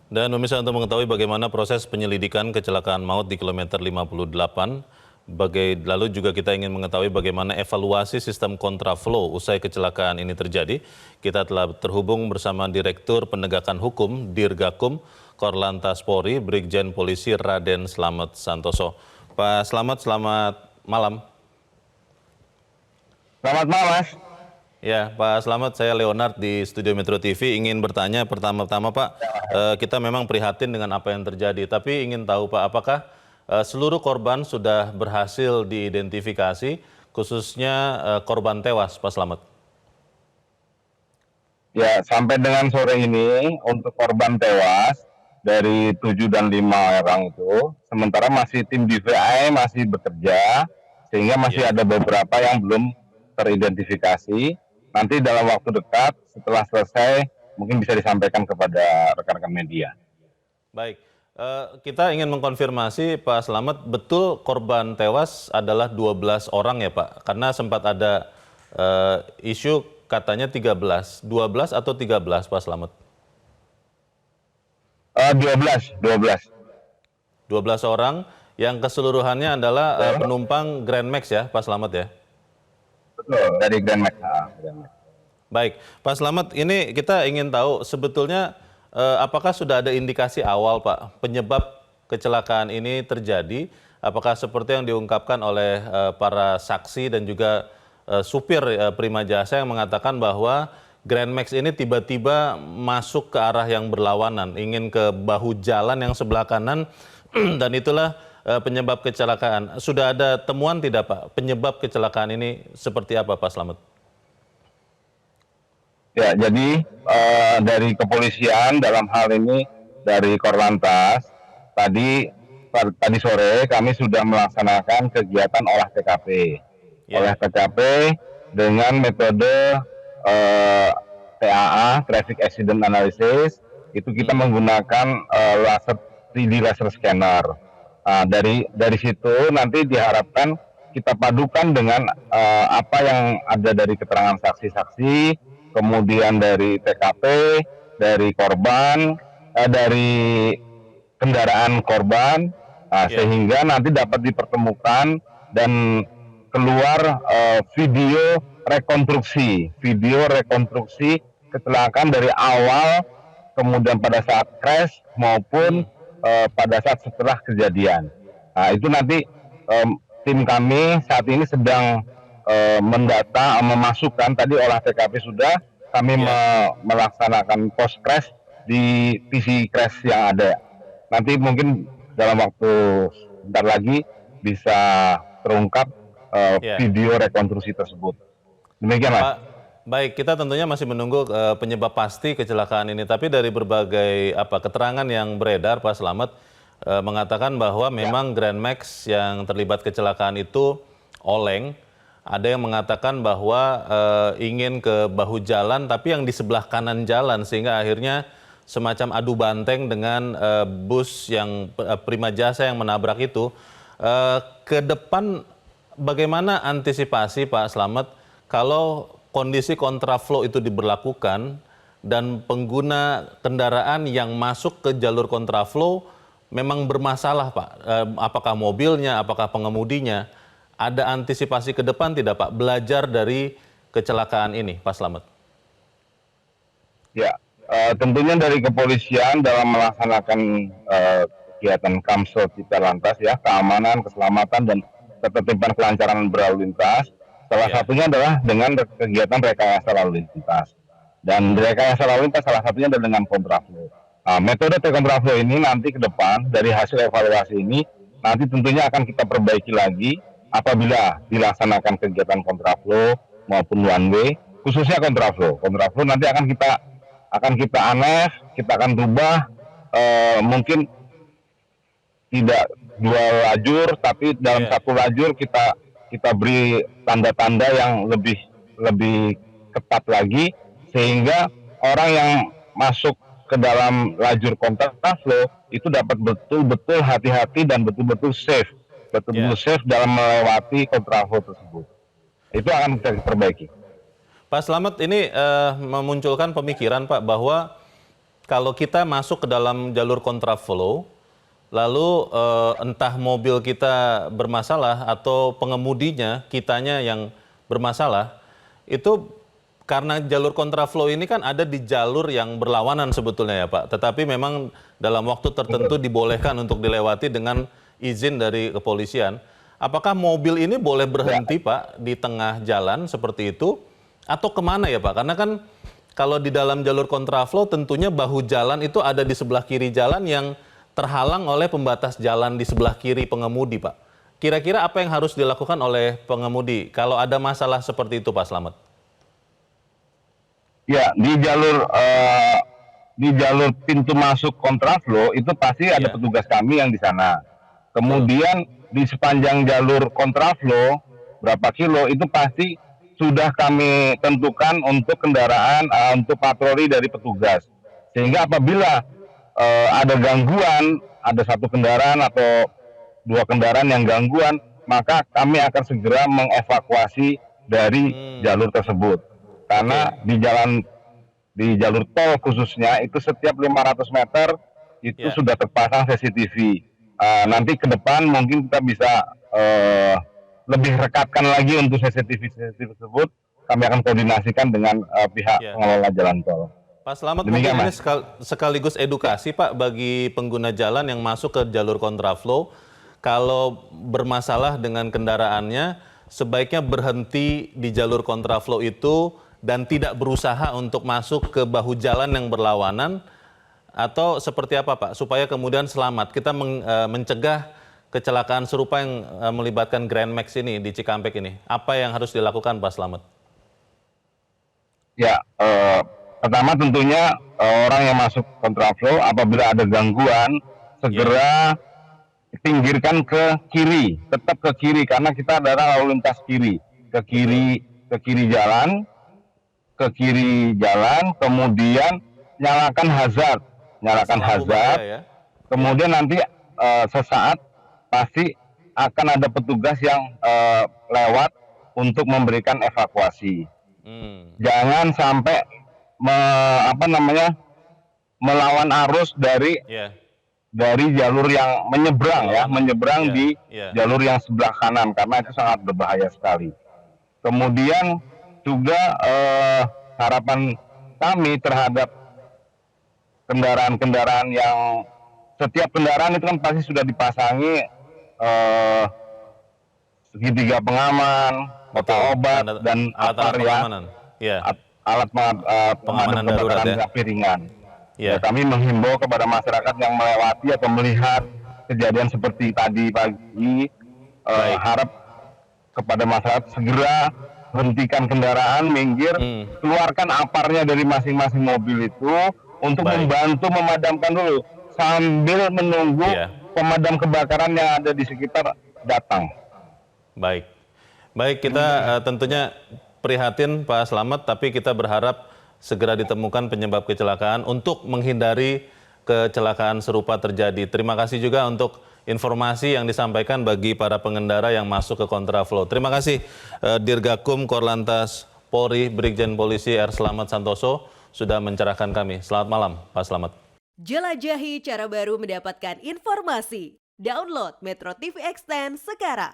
Dan pemirsa, untuk mengetahui bagaimana proses penyelidikan kecelakaan maut di kilometer 58, lalu juga kita ingin mengetahui bagaimana evaluasi sistem kontraflow usai kecelakaan ini terjadi. Kita telah terhubung bersama Direktur Penegakan Hukum Dirgakum Korlantas Polri, Brigjen Polisi Raden Slamet Santoso. Pak Slamet, selamat malam. Selamat malam, Mas. Ya, Pak Slamet, saya Leonard di Studio Metro TV ingin bertanya pertama-tama, Pak, kita memang prihatin dengan apa yang terjadi, tapi ingin tahu, Pak, apakah seluruh korban sudah berhasil diidentifikasi, khususnya korban tewas, Pak Slamet? Ya, sampai dengan sore ini untuk korban tewas dari 7 dan 5 orang itu, sementara masih tim DVI masih bekerja, sehingga masih Ya. ada beberapa yang belum teridentifikasi. Nanti dalam waktu dekat setelah selesai mungkin bisa disampaikan kepada rekan-rekan media. Baik, kita ingin mengkonfirmasi Pak Slamet, betul korban tewas adalah 12 orang ya Pak? Karena sempat ada isu katanya 13, 12 atau 13 Pak Slamet? 12 12 orang yang keseluruhannya adalah penumpang Grand Max ya Pak Slamet ya? betul dari Grand Max. Baik, Pak Slamet, ini kita ingin tahu sebetulnya apakah sudah ada indikasi awal Pak penyebab kecelakaan ini terjadi? Apakah seperti yang diungkapkan oleh para saksi dan juga supir Prima Jasa yang mengatakan bahwa Grand Max ini tiba-tiba masuk ke arah yang berlawanan, ingin ke bahu jalan yang sebelah kanan dan itulah penyebab kecelakaan. Sudah ada temuan tidak Pak penyebab kecelakaan ini seperti apa Pak Slamet? Ya, jadi dari kepolisian dalam hal ini dari Korlantas tadi sore kami sudah melaksanakan kegiatan olah TKP. Ya. Olah TKP dengan metode TAA (Traffic Accident Analysis). Itu kita menggunakan 3D laser scanner. Dari situ nanti diharapkan kita padukan dengan apa yang ada dari keterangan saksi-saksi, kemudian dari TKP, dari korban, dari kendaraan korban, sehingga nanti dapat dipertemukan dan keluar video rekonstruksi kecelakaan dari awal, kemudian pada saat crash maupun pada saat setelah kejadian. Nah, itu nanti tim kami saat ini sedang mendata, memasukkan, tadi olah TKP sudah, kami melaksanakan post crash di PC crash yang ada. Nanti mungkin dalam waktu sebentar lagi bisa terungkap video rekonstruksi tersebut. Demikian, Mas. Pak, baik, kita tentunya masih menunggu penyebab pasti kecelakaan ini, tapi dari berbagai keterangan yang beredar, Pak Slamet mengatakan bahwa memang Grand Max yang terlibat kecelakaan itu oleng. Ada yang mengatakan bahwa ingin ke bahu jalan, tapi yang di sebelah kanan jalan, sehingga akhirnya semacam adu banteng dengan bus yang Prima Jasa yang menabrak itu. Ke depan bagaimana antisipasi Pak Slamet kalau kondisi kontraflow itu diberlakukan dan pengguna kendaraan yang masuk ke jalur kontraflow memang bermasalah Pak? Apakah mobilnya, apakah pengemudinya? Ada antisipasi ke depan tidak Pak, belajar dari kecelakaan ini Pak Slamet? Ya, tentunya dari kepolisian dalam melaksanakan kegiatan Kamsel Cipta Lantas ya, keamanan, keselamatan, dan ketertiban kelancaran berlalu lintas, salah satunya adalah dengan kegiatan rekayasa lalu lintas. Dan rekayasa lalu lintas salah satunya adalah dengan kontraflow. Metode kontraflow ini nanti ke depan dari hasil evaluasi ini nanti tentunya akan kita perbaiki lagi apabila dilaksanakan kegiatan kontraflow maupun one way, khususnya kontraflow. Kontraflow nanti akan kita aneh, kita akan rubah, mungkin tidak dua lajur, tapi dalam satu lajur kita beri tanda-tanda yang lebih ketat lagi, sehingga orang yang masuk ke dalam lajur kontraflow itu dapat betul-betul hati-hati dan betul-betul safe dalam melewati kontraflow tersebut. Itu akan kita perbaiki. Pak Slamet, ini memunculkan pemikiran Pak bahwa kalau kita masuk ke dalam jalur kontraflow, lalu entah mobil kita bermasalah atau pengemudinya, kitanya yang bermasalah, itu karena jalur kontraflow ini kan ada di jalur yang berlawanan sebetulnya ya Pak, tetapi memang dalam waktu tertentu dibolehkan untuk dilewati dengan izin dari kepolisian. Apakah mobil ini boleh berhenti Pak di tengah jalan seperti itu atau kemana ya Pak? Karena kan kalau di dalam jalur kontraflow tentunya bahu jalan itu ada di sebelah kiri jalan yang terhalang oleh pembatas jalan di sebelah kiri pengemudi Pak. Kira-kira apa yang harus dilakukan oleh pengemudi kalau ada masalah seperti itu Pak Slamet? Ya, di jalur pintu masuk kontraflow itu pasti ada Ya. petugas kami yang di sana. Kemudian di sepanjang jalur kontraflow berapa kilo itu pasti sudah kami tentukan untuk kendaraan untuk patroli dari petugas. Sehingga apabila ada gangguan, ada satu kendaraan atau dua kendaraan yang gangguan, maka kami akan segera mengevakuasi dari jalur tersebut. Karena di jalur tol khususnya itu setiap 500 meter itu Ya. sudah terpasang CCTV. Nanti ke depan mungkin kita bisa lebih rekatkan lagi untuk CCTV tersebut. Kami akan koordinasikan dengan pihak Ya. pengelola jalan tol. Pak Slamet, Demikian, mungkin ini Mas. sekaligus edukasi Pak bagi pengguna jalan yang masuk ke jalur kontraflow. Kalau bermasalah dengan kendaraannya, sebaiknya berhenti di jalur kontraflow itu dan tidak berusaha untuk masuk ke bahu jalan yang berlawanan, atau seperti apa Pak? Supaya kemudian selamat. Kita mencegah kecelakaan serupa yang melibatkan Grand Max ini di Cikampek ini. Apa yang harus dilakukan Pak Slamet? Ya, pertama tentunya orang yang masuk kontraflow apabila ada gangguan segera pinggirkan ke kiri, tetap ke kiri karena kita adalah lalu lintas kiri, ke kiri jalan, kemudian nyalakan hazard, Lampu bahaya ya. kemudian nanti sesaat pasti akan ada petugas yang lewat untuk memberikan evakuasi. Jangan sampai melawan arus dari Ya. jalur yang menyeberang di Ya. jalur yang sebelah kanan karena itu sangat berbahaya sekali. Kemudian juga harapan kami terhadap kendaraan-kendaraan yang setiap kendaraan itu kan pasti sudah dipasangi segitiga pengaman, kotak obat dan alat-alat pengamanan. Ya. alat Pengamanan pemadam darurat kebakaran ya. api ringan. Ya. Ya, kami menghimbau kepada masyarakat yang melewati atau melihat kejadian seperti tadi pagi, harap kepada masyarakat segera hentikan kendaraan, minggir, keluarkan aparnya dari masing-masing mobil itu untuk membantu memadamkan dulu sambil menunggu pemadam kebakaran yang ada di sekitar datang. Baik, kita tentunya prihatin Pak Slamet, tapi kita berharap segera ditemukan penyebab kecelakaan untuk menghindari kecelakaan serupa terjadi. Terima kasih juga untuk informasi yang disampaikan bagi para pengendara yang masuk ke kontraflow. Terima kasih Dirgakum Korlantas Polri Brigjen Polisi R. Slamet Santoso sudah mencerahkan kami. Selamat malam Pak Slamet. Jelajahi cara baru mendapatkan informasi. Download Metro TV Extend sekarang.